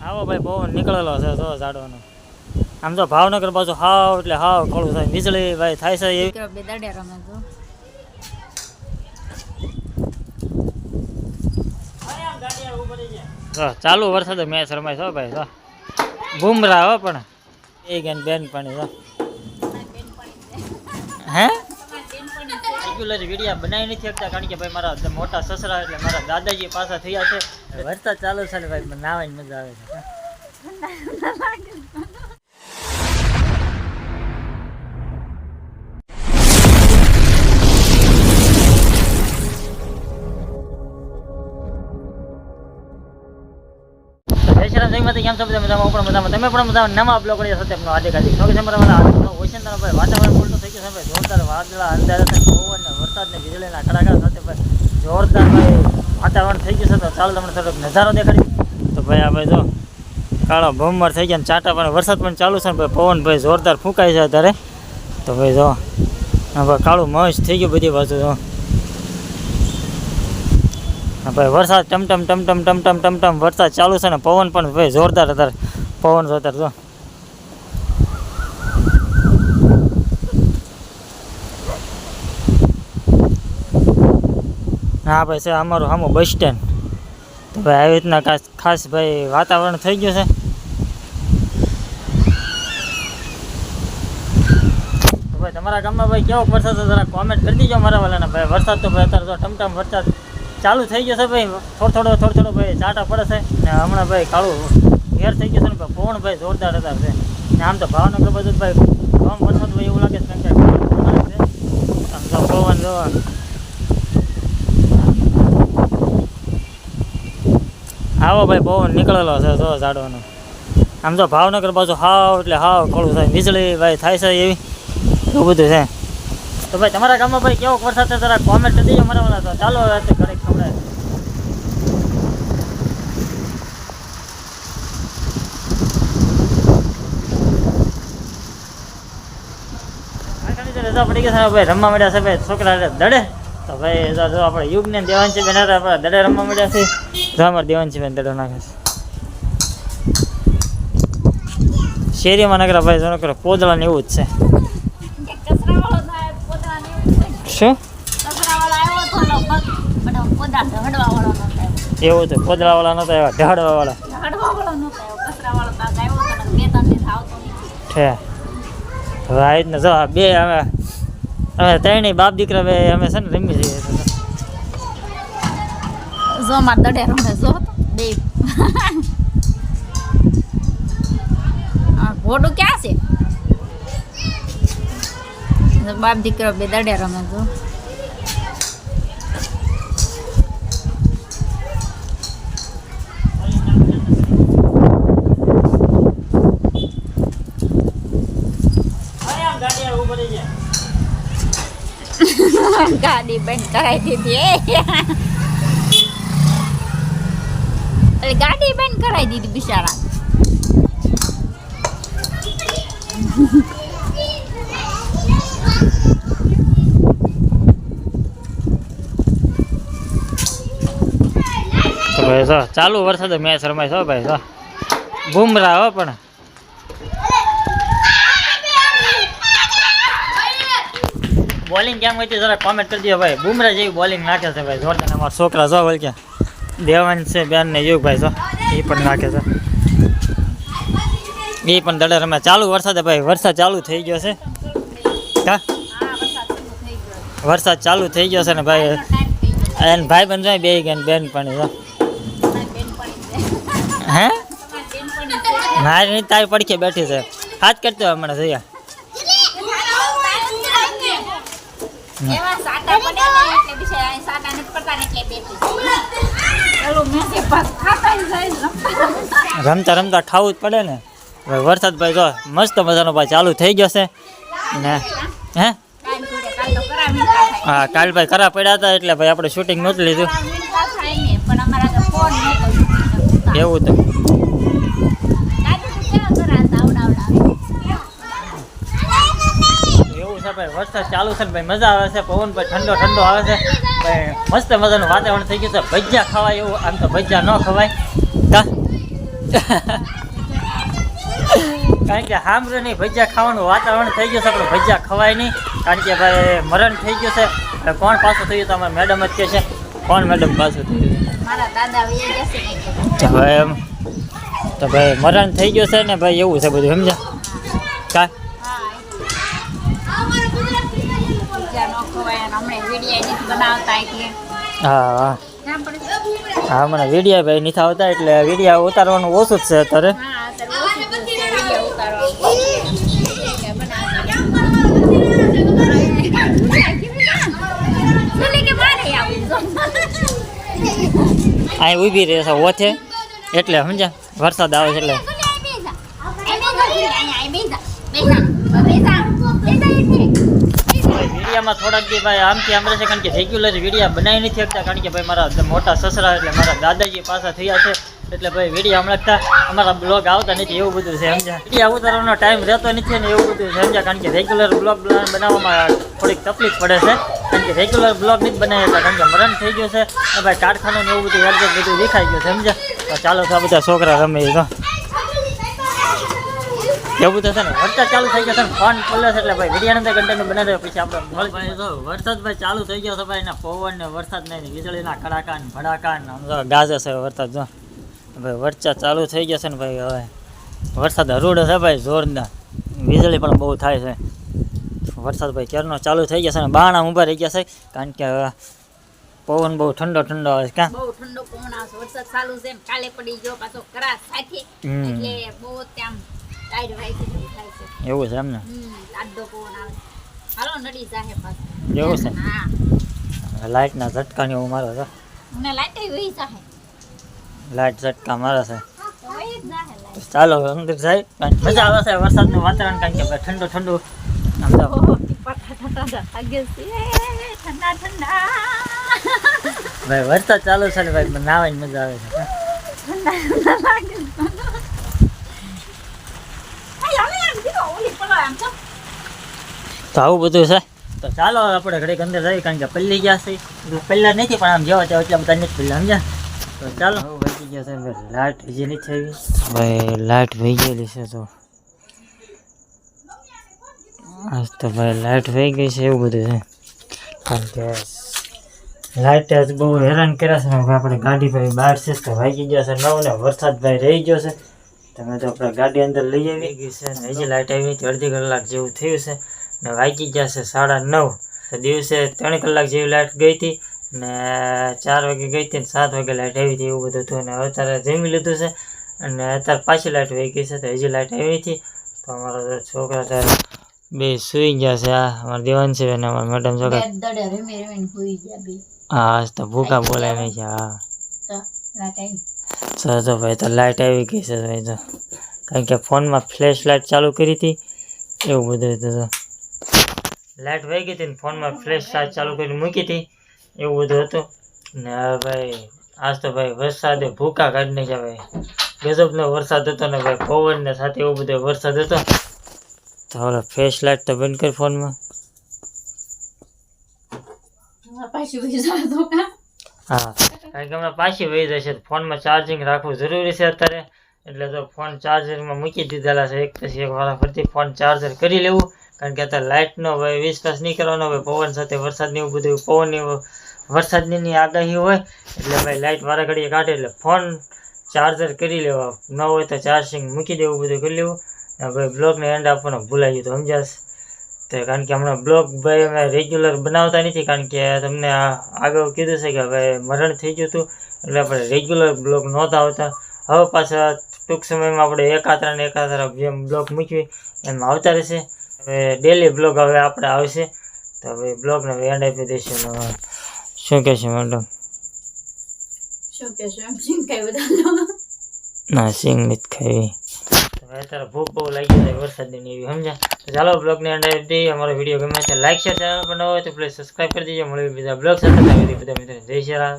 આવો ભાઈ પવન નીકળેલો છે તો ઝાડવાનો આમ તો ભાવનગર બાજુ હાવ એટલે હાવ કળું થાય વીજળી ભાઈ થાય છે એવી બે દાડે રમે તો ચાલુ વરસાદ મેચ રમાય છો ભાઈ તો બુમરા હો પણ એ ગયા બેન પાણી તો હે રેગ્યુલર વિડીયા બનાવી નથી શકતા કારણ કે ભાઈ મારા મોટા સસરા એટલે મારા દાદાજી પાછા થયા છે વરસાદ ચાલુ છે ને ભાઈ નાવાની મજા આવે છે કેમ છો બધા મજામાં પણ મજામાં તમે પણ મજામાં નવા બ્લોગ કરી સાથે આપણો આદિ કાઢી કે તમારા વાળા ઓશિંતા ભાઈ વાતાવરણ બોલતું થઈ ગયું છે ભાઈ જોરદાર વાદળા અંધારા છે પવન ને વરસાદ ને વીજળીના કડાકા સાથે ભાઈ જોરદાર ભાઈ વાતાવરણ થઈ ગયું છે તો ચાલો તમને થોડોક નજારો દેખાડી તો ભાઈ આ ભાઈ જો કાળો ભમર થઈ ગયા ચાટા પણ વરસાદ પણ ચાલુ છે ને ભાઈ પવન ભાઈ જોરદાર ફૂંકાય છે અત્યારે તો ભાઈ જો ભાઈ કાળું મસ્ત થઈ ગયું બધી બાજુ જો ભાઈ વરસાદ ટમટમ ટમટમ ટમટમ ટમટમ વરસાદ ચાલુ છે ને પવન પણ ભાઈ જોરદાર અત્યારે પવન જોરદાર જો હા ભાઈ છે અમારું સામું બસ સ્ટેન્ડ તો ભાઈ આવી રીતના ખાસ ભાઈ વાતાવરણ થઈ ગયું છે તો ભાઈ તમારા ગામમાં ભાઈ કેવો વરસાદ છે જરા કોમેન્ટ કરી દીજો મારા વાળાને ભાઈ વરસાદ તો ભાઈ અત્યારે તો ટમટમ વરસાદ ચાલુ થઈ ગયો છે ભાઈ થોડો થોડો ભાઈ ચાટા પડે છે ને હમણાં ભાઈ કાળું ઘેર થઈ ગયું છે ને ભાઈ પવન ભાઈ જોરદાર હતા છે ને આમ તો ભાવનગર બધું ભાઈ કમ વરસાદ ભાઈ એવું લાગે છે કારણ કે આમ તો પવન જોવા આવો ભાઈ પવન નીકળેલો છે તો ઝાડવાનો આમ તો ભાવનગર બાજુ હાવ એટલે હાવ કળું થાય વીજળી ભાઈ થાય છે એવી એવું બધું છે તો ભાઈ તમારા ગામમાં ભાઈ કેવો વરસાદ છે જરા કોમેન્ટ કરી દેજો મારા વાળા તો ચાલો હવે ઘરે ખવડાય રજા પડી ગઈ છે ભાઈ રમવા મળ્યા છે ભાઈ છોકરા દડે તો ભાઈ જો આપણે યુગને દેવાંશી બેન આપણે દડે રમવા મળ્યા છે જો અમારે દેવાંશી બેન દડો નાખે છે શેરીમાં નગરા ભાઈ જો નકર પોદળા ને એવું જ છે શું એવું તો પોદળા વાળા નતા એવા ઢાળવા વાળા છે હવે આ રીતના જો બે અમે ત્રણેય બાપ દીકરા બે અમે છે ને રમી જઈએ જો માર દડે રમે જો બે આ ઘોડું ક્યાં છે બાપ દીકરો બે દડે રમે જો ગાડી બંધ કરાવી દીધી ગાડી બંધ કરાવી દીધી બિચારા તો ભાઈ જો ચાલુ વરસાદ મેચ રમાય છો ભાઈ જો બુમરા હો પણ બોલિંગ કેમ હોય જરા કોમેન્ટ કરી દો ભાઈ બુમરા જેવી બોલિંગ નાખે છે ભાઈ જોરદાર અમારા છોકરા જો બોલ કે દેવાન છે બેન ને યુગ ભાઈ જો એ પણ નાખે છે એ પણ દડે રમે ચાલુ વરસાદ ભાઈ વરસાદ ચાલુ થઈ ગયો છે હા વરસાદ ચાલુ થઈ ગયો છે ને ભાઈ એને ભાઈ બન જાય બે ગયા બેન પાણી જો હે મારી નહીં તારી પડખે બેઠી છે હાથ કરતો હમણાં જોયા રમતા રમતા ખાવું જ પડે ને વરસાદ ભાઈ જો મસ્ત મજાનો ભાઈ ચાલુ થઈ ગયો છે ને હે હા કાલ ભાઈ ખરા પડ્યા હતા એટલે ભાઈ આપણે શૂટિંગ નહોતું લીધું એવું તો એવું છે ભાઈ વરસાદ ચાલુ છે ને ભાઈ મજા આવે છે પવન ભાઈ ઠંડો ઠંડો આવે છે ભાઈ મસ્ત મજાનું વાતાવરણ થઈ ગયું છે ભજીયા ખવાય એવું આમ તો ભજીયા ન ખવાય કા કારણ કે સાંભળ્યું નહીં ભજીયા ખાવાનું વાતાવરણ થઈ ગયું છે પણ ભજીયા ખવાય નહીં કારણ કે ભાઈ મરણ થઈ ગયું છે. હવે કોણ પાછું થયું તો અમારે મેડમ જ કહે છે કોણ મેડમ પાછું થયું મારા દાદા વહી જશે ને તો હવે એમ તો ભાઈ મરણ થઈ ગયું છે ને ભાઈ એવું છે બધું સમજ્યા કાંઈ હા હા મને વિડીયા ભાઈ નથી આવતા એટલે વિડીયા ઉતારવાનું ઓછું જ છે અત્યારે. અહીં ઊભી રહેશે ઓથે એટલે સમજ્યા વરસાદ આવે છે એટલે વિડીયામાં થોડાક દી ભાઈ આમથી આમ રહેશે કારણ કે રેગ્યુલર વિડીયા બનાવી નથી શકતા કારણ કે ભાઈ મારા મોટા સસરા એટલે મારા દાદાજી પાછા થયા છે એટલે ભાઈ વિડીયા હમણાં અમારા બ્લોગ આવતા નથી એવું બધું છે સમજ્યા. વિડીયા ઉતારવાનો ટાઈમ રહેતો નથી ને એવું બધું છે સમજ્યા કારણ કે રેગ્યુલર બ્લોગ બનાવવામાં થોડીક તકલીફ પડે છે કારણ કે રેગ્યુલર બ્લોગ નથી બનાવી શકતા કારણ કે મરણ થઈ ગયું છે ને ભાઈ કારખાનું ને એવું બધું એડજસ્ટ બધું દેખાઈ ગયું છે સમજ્યા. તો ચાલો તો આ બધા છોકરા રમે તો એવું તો છે ને વરસાદ ચાલુ થઈ ગયો છે ને ફોન ખોલે છે એટલે ભાઈ વિડીયો અંદર કન્ટેન્ટ બનાવી પછી આપણે ભાઈ તો વરસાદ ભાઈ ચાલુ થઈ ગયો છે ભાઈ ને પવન ને વરસાદ ને વીજળીના કડાકા ને ભડાકા ને ગાજે છે વરસાદ જો ભાઈ વરસાદ ચાલુ થઈ ગયો છે ને ભાઈ હવે વરસાદ હરોડે છે ભાઈ જોરદાર વીજળી પણ બહુ થાય છે. વરસાદ ભાઈ ક્યારનો ચાલુ થઈ ગયા છે ને બાણા ઊભા રહી ગયા છે કારણ કે પવન બહુ ઠંડો ઠંડો આવે છે કાં બહુ ઠંડો પવન આવે છે વરસાદ ચાલુ છે ને કાલે પડી ગયો પાછો કરાશ સાથે એટલે બહુ ત્યાં ટાઈડ વાઈ છે થાય છે એવું છે એમ ને આડો પવન આવે હાલો નડી જાહે પાછો એવું છે હા લાઇટના ઝટકાની એવું મારે છે મને લાઈટ વહી જાહે લાઇટ ઝટકા મારે છે તો વહી જ જાહે લાઈટ ચાલો અંદર જાય મજા આવે છે વરસાદનું વાતાવરણ કારણ કે ભાઈ ઠંડુ ઠંડુ આમ તો ઠંડા ઠંડા ભાઈ વરસાદ ચાલુ છે ને ભાઈ નાવાની મજા આવે છે તો આવું બધું છે તો ચાલો આપણે ઘડીક અંદર જઈએ કારણ કે પલ્લી ગયા છે પહેલાં નથી પણ આમ જેવા ત્યાં એટલા બધા નથી પહેલાં સમજ્યા. તો ચાલો વહી ગયા છે ભાઈ લાઇટ હજી નથી આવી ભાઈ લાઇટ વહી ગયેલી છે તો આજ તો ભાઈ લાઇટ વહી ગઈ છે એવું બધું છે કારણ કે લાઇટ જ બહુ હેરાન કર્યા છે ને આપણે ગાડી ભાઈ બહાર છે તો વાગી ગયા છે 9 ને વરસાદ ભાઈ રહી ગયો છે તમે તો આપણે ગાડી અંદર લઈ આવી ગઈ છે ને હજી લાઇટ આવી નથી અડધી કલાક જેવું થયું છે ને વાગી ગયા છે 9:30 તો દિવસે 3 કલાક જેવી લાઇટ ગઈ હતી ને 4 વાગે ગઈ હતી ને 7 વાગે લાઇટ આવી હતી એવું બધું હતું ને અત્યારે જમી લીધું છે અને અત્યારે પાછી લાઇટ વહી ગઈ છે તો હજી લાઇટ આવી હતી તો અમારા છોકરા ત્યારે બે સુઈ ગયા છે આ અમારા દેવાન છે અને અમારા મેડમ છોકરા હા આજ તો ભૂખા બોલાય નહીં છે હા તો ભાઈ તો લાઇટ આવી ગઈ છે ભાઈ તો કારણ કે ફોનમાં ફ્લેશ લાઇટ ચાલુ કરી હતી એવું બધું હતું તો લાઇટ વહી ગઈ હતી ને ફોનમાં ફ્લેશ લાઇટ ચાલુ કરીને મૂકી હતી એવું બધું હતું ને ભાઈ આજ તો ભાઈ વરસાદે ભૂકા કાઢી નાખ્યા ભાઈ ગજબનો વરસાદ હતો ને ભાઈ પવન ને સાથે એવું બધો વરસાદ હતો તો હવે ફ્લેશ લાઇટ તો બંધ કર ફોનમાં હા કારણ કે હમણાં પાછી વહી જશે ફોનમાં ચાર્જિંગ રાખવું જરૂરી છે અત્યારે એટલે તો ફોન ચાર્જરમાં મૂકી દીધેલા છે એક પછી એક વાર ફરતી ફોન ચાર્જર કરી લેવું કારણ કે અત્યારે લાઇટનો ભાઈ વિશ્વાસ નહીં કરવાનો ભાઈ પવન સાથે વરસાદની એવું બધું પવનની વરસાદની આગાહી હોય એટલે ભાઈ લાઇટ વારા ઘડીએ કાઢે એટલે ફોન ચાર્જર કરી લેવા ન હોય તો ચાર્જિંગ મૂકી દેવું બધું કરી લેવું અને ભાઈ બ્લોગને એન્ડ આપવાનો ભૂલાઈ ગયું તો સમજાશ તો કારણ કે હમણાં બ્લોગ ભાઈ અમે રેગ્યુલર બનાવતા નથી કારણ કે તમને આગળ કીધું છે કે ભાઈ મરણ થઈ ગયું હતું એટલે આપણે રેગ્યુલર બ્લોગ નહોતા આવતા હવે પાછા ટૂંક સમયમાં આપણે એકાતરા જેમ બ્લોગ મૂકવી એમાં આવતા રહેશે હવે ડેલી બ્લોગ હવે આપણે આવશે તો હવે બ્લોગને એન્ડ આપી દઈશું શું કહેશે મેડમ ના સિંગ નથી ખાવી અત્યારે ભૂખ બહુ લાગી જાય વરસાદની એવી સમજ્યા તો ચાલો બ્લોગને એન્ડ આપી દઈએ અમારો વિડીયો ગમે તો લાઈક શેર ચેનલ પર ન હોય તો પ્લીઝ સબસ્ક્રાઈબ કરી દીજો મળીએ બીજા બ્લોગ સાથે બધા મિત્રો જય શ્રી રામ